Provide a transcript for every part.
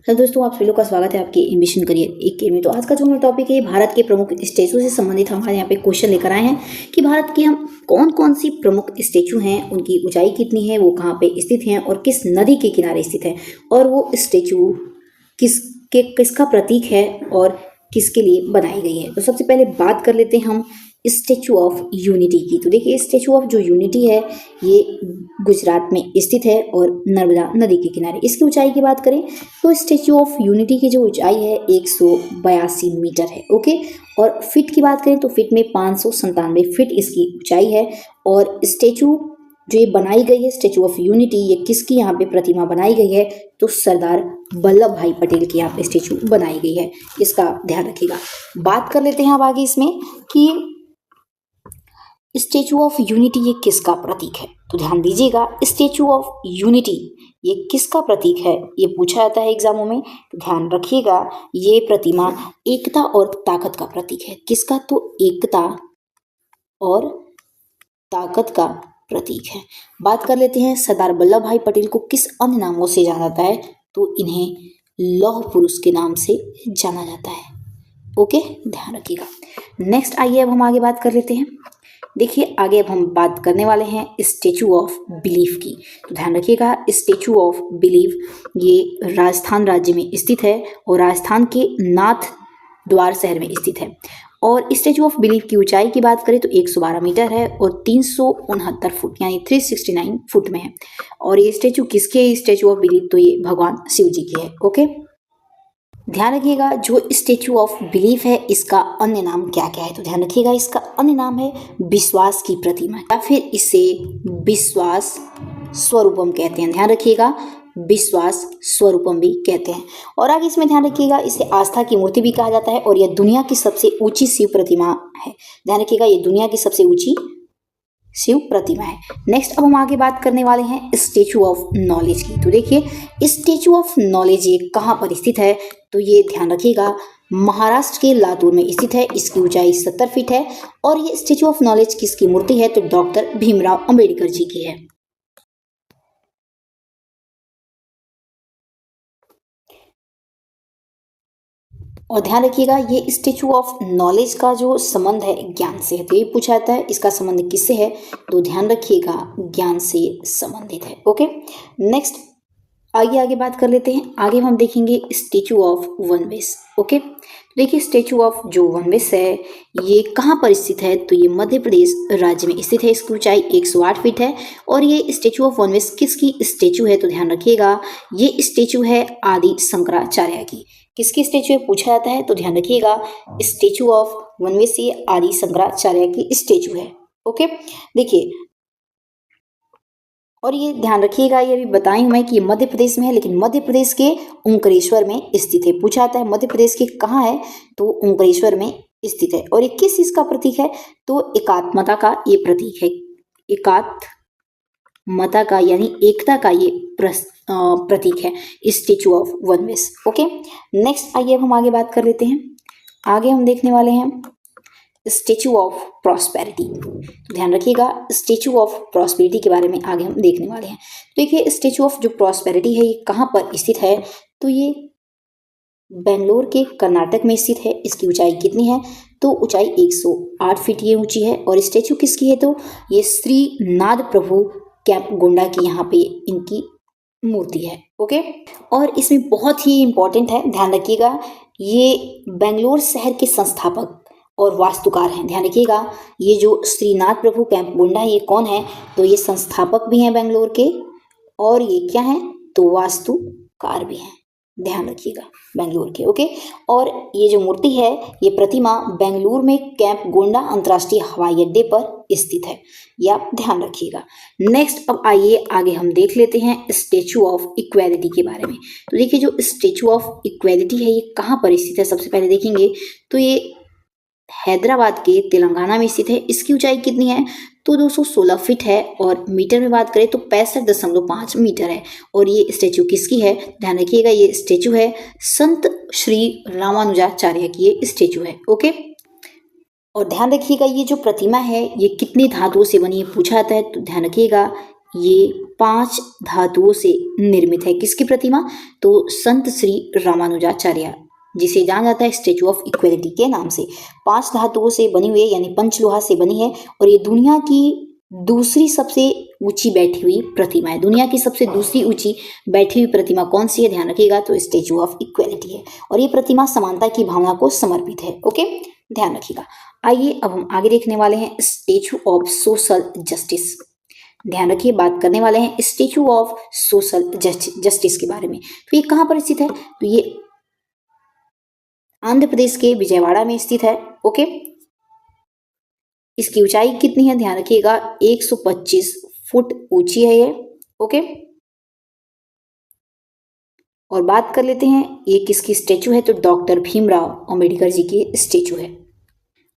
Hello दोस्तों, आप सभी लोग का स्वागत है आपके एम्बिशन करियर एक में। तो आज का जो हमारा टॉपिक है भारत के प्रमुख स्टेचू से संबंधित हमारे यहाँ पे क्वेश्चन लेकर आए हैं कि भारत के हम कौन कौन सी प्रमुख स्टेचू हैं, उनकी ऊंचाई कितनी है, वो कहाँ पे स्थित हैं और किस नदी के किनारे स्थित है, और वो स्टेचू किसका प्रतीक है और किसके लिए बनाई गई है। तो सबसे पहले बात कर लेते हैं हम स्टेचू ऑफ यूनिटी की। तो देखिए, स्टेचू ऑफ जो यूनिटी है ये गुजरात में स्थित है और नर्मदा नदी के किनारे। इसकी ऊंचाई की बात करें तो स्टेचू ऑफ यूनिटी की जो ऊंचाई है 182 मीटर है। ओके, और फीट की बात करें तो फीट में 597 फीट इसकी ऊंचाई है। और स्टेचू जो ये बनाई गई है स्टेचू ऑफ यूनिटी, ये किसकी यहाँ पे प्रतिमा बनाई गई है तो सरदार वल्लभ भाई पटेल की यहाँ पे स्टेचू बनाई गई है। इसका ध्यान रखिएगा। बात कर लेते हैं अब आगे इसमें कि स्टेचू ऑफ यूनिटी ये किसका प्रतीक है। तो ध्यान दीजिएगा, स्टेचू ऑफ यूनिटी ये किसका प्रतीक है, ये पूछा जाता है एग्जामों में। तो ध्यान रखिएगा, ये प्रतिमा एकता और ताकत का प्रतीक है। किसका? तो एकता और ताकत का प्रतीक है। बात कर लेते हैं सरदार वल्लभ भाई पटेल को किस अन्य नामों से जाना जाता है। तो इन्हें लौह पुरुष के नाम से जाना जाता है। ओके, ध्यान रखिएगा। नेक्स्ट आइए अब हम आगे बात कर लेते हैं। देखिए, आगे अब हम बात करने वाले हैं स्टेचू ऑफ बिलीफ की। तो ध्यान रखिएगा, स्टेचू ऑफ बिलीफ ये राजस्थान राज्य में स्थित है और राजस्थान के नाथ द्वार शहर में स्थित है। और स्टेचू ऑफ बिलीफ की ऊंचाई की बात करें तो 112 मीटर है और 369 फुट यानी 369 फुट में है। और ये स्टेचू किसके? स्टेचू ऑफ बिलीफ तो ये भगवान शिव जी की है। ओके, ध्यान रखिएगा, जो स्टेचू ऑफ बिलीफ है इसका अन्य नाम क्या क्या है। तो ध्यान रखिएगा, इसका अन्य नाम है विश्वास की प्रतिमा या फिर इसे विश्वास स्वरूपम कहते हैं। ध्यान रखिएगा, विश्वास स्वरूपम भी कहते हैं। और आगे इसमें ध्यान रखिएगा, इसे आस्था की मूर्ति भी कहा जाता है और यह दुनिया की सबसे ऊंची शिव प्रतिमा है। ध्यान रखिएगा, ये दुनिया की सबसे ऊंची शिव प्रतिमा है। नेक्स्ट अब हम आगे बात करने वाले हैं स्टेचू ऑफ नॉलेज की। तो देखिए, स्टेचू ऑफ नॉलेज ये कहाँ पर स्थित है। तो ये ध्यान रखिएगा, महाराष्ट्र के लातूर में स्थित है। इसकी ऊंचाई 70 फीट है। और ये स्टेचू ऑफ नॉलेज किसकी मूर्ति है तो डॉक्टर भीमराव अंबेडकर जी की है। और ध्यान रखिएगा, ये स्टेचू ऑफ नॉलेज का जो संबंध है ज्ञान से है। तो ये पूछा जाता है इसका संबंध किससे है। तो ध्यान रखिएगा, ज्ञान से संबंधित है। ओके, नेक्स्ट आगे बात कर लेते हैं। आगे हम देखेंगे स्टेचू ऑफ वनवेश। ओके, तो देखिए, स्टेचू ऑफ जो वनवेश है ये कहाँ पर स्थित है। तो ये मध्य प्रदेश राज्य में स्थित है। इसकी ऊंचाई 108 फीट है। और ये स्टेचू ऑफ वनवेश किसकी स्टेचू है। तो ध्यान रखिएगा, ये स्टेचू है आदि शंकराचार्य की। किसकी स्टेचू है पूछा जाता है। तो ध्यान रखिएगा, स्टेचू ऑफ वनवेश ये आदि शंकराचार्य की स्टेचू है। ओके, देखिए, और ये ध्यान रखिएगा, ये भी बताई हूं मैं कि मध्य प्रदेश में है, लेकिन मध्य प्रदेश के ओंकारेश्वर में स्थित है। पूछा जाता है मध्य प्रदेश के कहाँ है तो ओंकारेश्वर में स्थित है। और ये किस चीज का प्रतीक है तो एकात्मता का ये प्रतीक है। एकात्मता का यानी एकता का ये प्रतीक है स्टेचू ऑफ वनवेश। ओके, नेक्स्ट आइए अब हम आगे बात कर लेते हैं। आगे हम देखने वाले हैं स्टेचू ऑफ प्रॉस्पेरिटी। ध्यान रखिएगा, स्टेचू ऑफ प्रॉस्पेरिटी के बारे में आगे हम देखने वाले हैं। तो देखिए, स्टेचू ऑफ जो प्रॉस्पेरिटी है ये कहाँ पर स्थित है। तो ये बेंगलोर के कर्नाटक में स्थित है। इसकी ऊंचाई कितनी है तो ऊंचाई 108 फीट ये ऊंची है। और स्टेचू किसकी है तो ये श्रीनाथ प्रभु कैंप गोंडा की यहाँ पे इनकी मूर्ति है। ओके, और इसमें बहुत ही इंपॉर्टेंट है, ध्यान रखिएगा, ये बेंगलोर शहर के संस्थापक और वास्तुकार हैं। ध्यान रखिएगा, ये जो श्रीनाथ प्रभु कैंप गोंडा है ये कौन है तो ये संस्थापक भी हैं बेंगलोर के और ये क्या हैं तो वास्तुकार भी हैं। ध्यान रखिएगा, बेंगलोर के। ओके, और ये जो मूर्ति है ये प्रतिमा बेंगलुरु में कैंप गोंडा अंतर्राष्ट्रीय हवाई अड्डे पर स्थित है, ये आप ध्यान रखिएगा। नेक्स्ट अब आइए आगे हम देख लेते हैं स्टेचू ऑफ इक्वेलिटी के बारे में। तो देखिए, जो स्टेचू ऑफ इक्वेलिटी है ये कहाँ पर स्थित है सबसे पहले देखेंगे तो ये हैदराबाद के तेलंगाना में स्थित है। इसकी ऊंचाई कितनी है तो 216 फीट है। और मीटर में बात करें तो 65.5 मीटर है। और ये स्टेचू किसकी है ध्यान रखिएगा, ये स्टेचू है संत श्री रामानुजाचार्य की ये स्टेचू है। ओके, और ध्यान रखिएगा, ये जो प्रतिमा है ये कितनी धातुओं से बनी है पूछा जाता है। तो ध्यान रखिएगा, ये 5 धातुओं से निर्मित है। किसकी प्रतिमा? तो संत श्री रामानुजाचार्य, जिसे जाना जाता है स्टैचू ऑफ इक्वलिटी के नाम से। 5 धातुओं से बनी हुई है, यानी पंचलोहा से बनी है, और ये दुनिया की दूसरी सबसे ऊंची बैठी हुई प्रतिमा है। दुनिया की सबसे दूसरी ऊंची बैठी हुई प्रतिमा कौन सी है? ध्यान रखिएगा, तो स्टैचू ऑफ इक्वलिटी है, और ये प्रतिमा समानता की भावना को समर्पित है। ओके, ध्यान रखिएगा। आइए अब हम आगे देखने वाले हैं स्टैचू ऑफ सोशल जस्टिस। ध्यान रखिए, बात करने वाले हैं स्टैचू ऑफ सोशल जस्टिस के बारे में। तो ये कहाँ पर स्थित है? तो ये आंध्र प्रदेश के विजयवाड़ा में स्थित है। ओके, इसकी ऊंचाई कितनी है? ध्यान रखिएगा, 125 फुट ऊंची है ये। ओके, और बात कर लेते हैं ये किसकी स्टैचू है? तो डॉक्टर भीमराव अंबेडकर जी की स्टैचू है।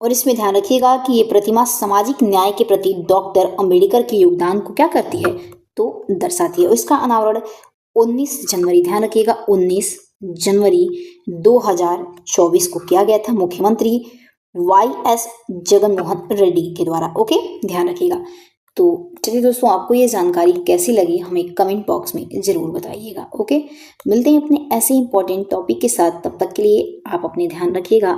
और इसमें ध्यान रखिएगा कि ये प्रतिमा सामाजिक न्याय के प्रति डॉक्टर अंबेडकर के योगदान को क्या करती है? तो दर्शाती है। और इसका अनावरण 19 जनवरी, ध्यान रखिएगा, 19 जनवरी 2024 को किया गया था मुख्यमंत्री YS जगनमोहन रेड्डी के द्वारा। ओके, ध्यान रखिएगा। तो चलिए दोस्तों, आपको ये जानकारी कैसी लगी हमें कमेंट बॉक्स में ज़रूर बताइएगा। ओके, मिलते हैं अपने ऐसे इंपॉर्टेंट टॉपिक के साथ। तब तक के लिए आप अपने ध्यान रखिएगा।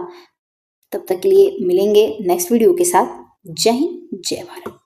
तब तक के लिए मिलेंगे नेक्स्ट वीडियो के साथ। जय हिंद, जय भारत।